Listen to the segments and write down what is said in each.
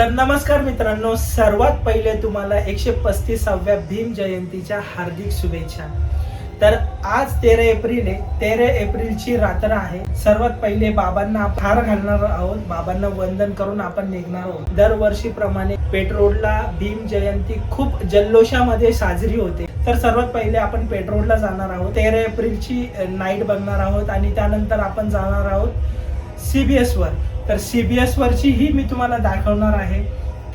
तर नमस्कार मित्रांनो, सर्वात पहिले तुम्हाला 135व्या भीम जयंतीच्या हार्दिक शुभेच्छा। तर आज 13 एप्रिल आहे। 13 एप्रिलची रात्र आहे। सर्वात पहिले बाबांना हार घालणार आहोत, बाबांना वंदन करून आपण निघणार आहोत। दरवर्षीप्रमाणे पेट्रोलला भीम जयंती खूप जल्लोषामध्ये साजरी होते। तर सर्वात पहिले आपण पेट्रोलला जाणार आहोत। 13 एप्रिलची नाईट बघणार आहोत आणि त्यानंतर आपण जाणार आहोत CBS वर। तर CBS वरची ही मी तुम्हाला दाखवणार आहे।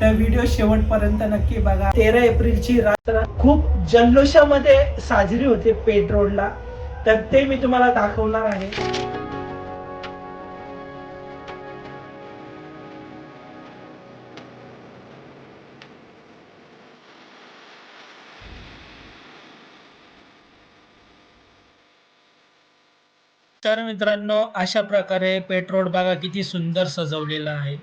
तर व्हिडिओ शेवटपर्यंत नक्की बघा। 13 एप्रिलची रात्र खूप जल्लोषामध्ये साजरी होते पेट्रोलला, तर ते मी तुम्हाला दाखवणार आहे। तर मित्रांनो, अशा प्रकारे पेट्रोल बघा किती सुंदर सजवलेलं आहे।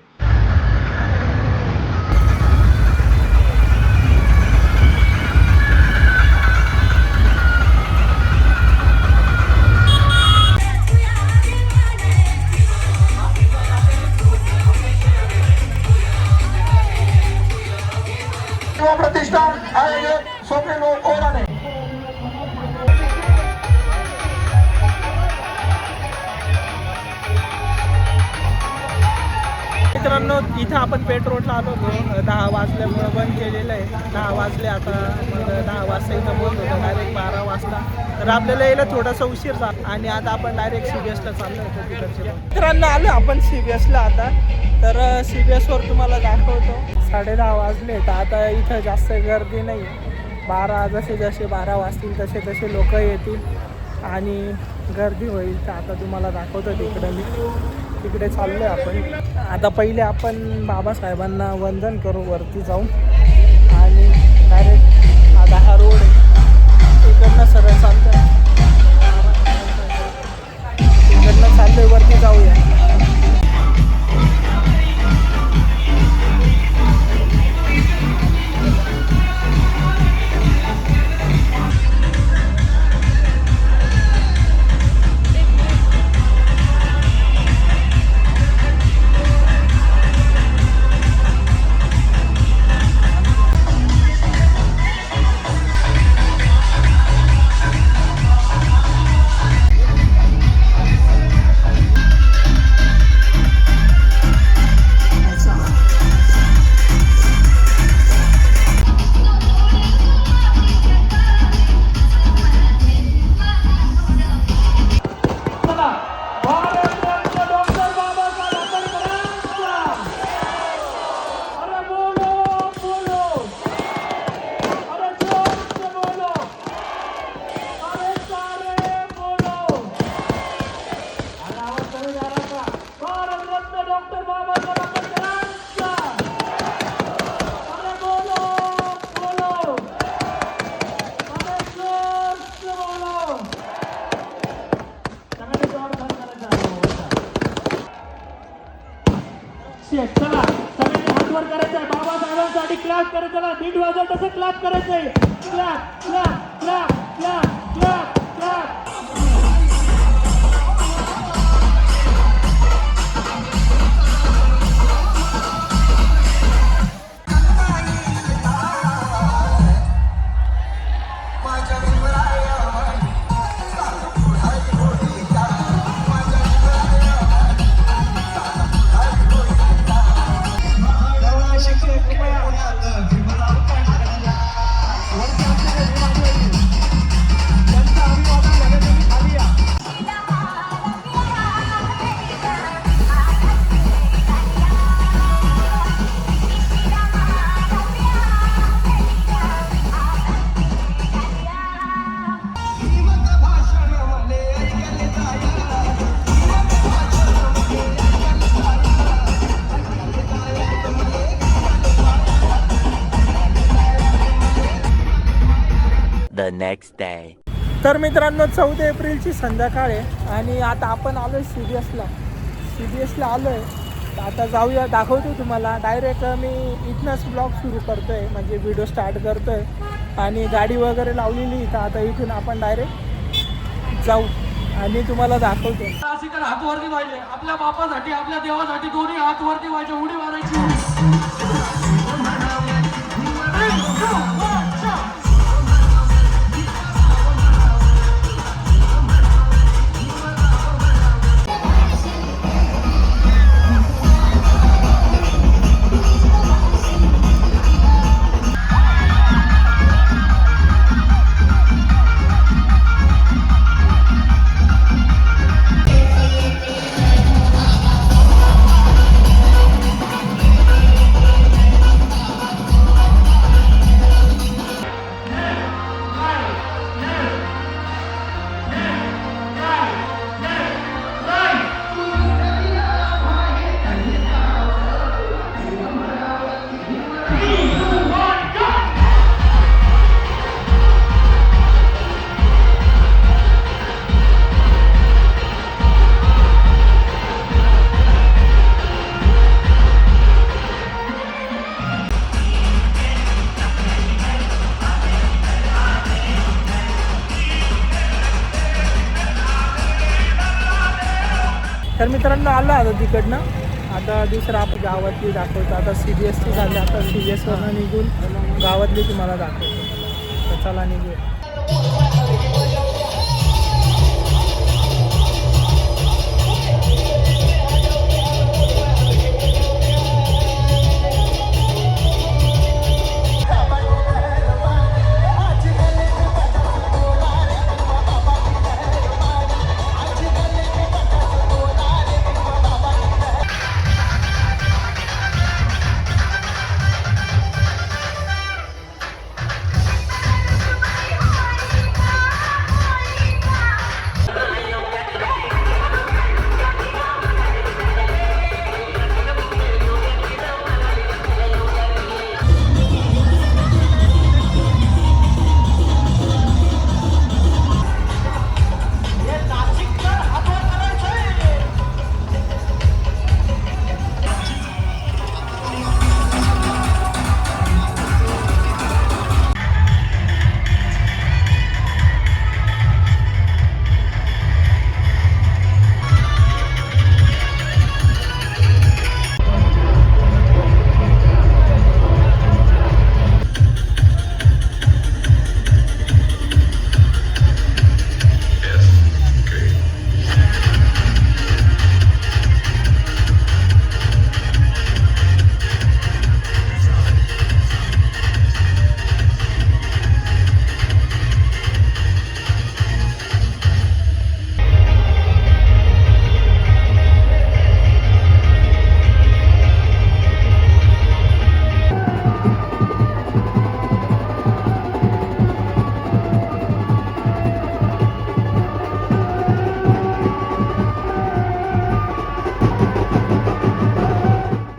प्रतिष्ठान आयोजित स्वप्न लोक ओराने मित्रांनो, इथं आपण पेट्रोलला आलो होतो। 10 वाजल्यामुळे बंद केलेलं आहे। 10 वाजले आता, मग 10 वाजता इथं बंद होतं डायरेक्ट 12 वाजता। तर आपल्याला यायला थोडासा उशीर झाला आणि आता आपण डायरेक्ट CBSला चाललो होतो तिकडचे। मित्रांनो, आलो आपण CBSला आता। तर CBS वर तुम्हाला दाखवतो। 10:30 वाजले, तर आता इथं जास्त गर्दी नाही। 12 जसे 12 वाजतील तसे तसे लोक येतील आणि गर्दी होईल। तर आता तुम्हाला दाखवतो तिकडे चाललोय आपण। आता पहिले आपण बाबासाहेबांना वंदन करू, वरती जाऊन आणि डायरेक्ट आता हा रोड आहे, इकडनं सरळ चालतोय, इकडनं चाललोय, वरती जाऊया। चला सगळ्यांनी हात वर करायचा आहे, बाबासाहेबांसाठी क्लास करायचा, नीट वाजव तसं क्लास करायचंय। Clap clap clap clap clap clap. The next day. तर मित्रांनो, 14 एप्रिलची संध्याकाळ आहे आणि आता आपण आलोय CBSला आलोय। आता जाऊया, दाखवतो तुम्हाला। डायरेक्ट मी इथनंच ब्लॉग सुरू करतोय, म्हणजे व्हिडिओ स्टार्ट करतोय आणि गाडी वगैरे लावलेली इथं। आता इथून आपण डायरेक्ट जाऊ आणि तुम्हाला दाखवतो. अशी तर हात वरती पाहिजे आपल्या बापासाठी आपल्या देवासाठी दोन्ही हात वरती पाहिजे उडी मारायची. तर मित्रांनो आलो आता तिकडनं. आता दुसरं आपण गावातली दाखवतो. आता CBSची झाली. आता CBSवरनं निघून गावातली तुम्हाला दाखवतो. तर चला निघूया.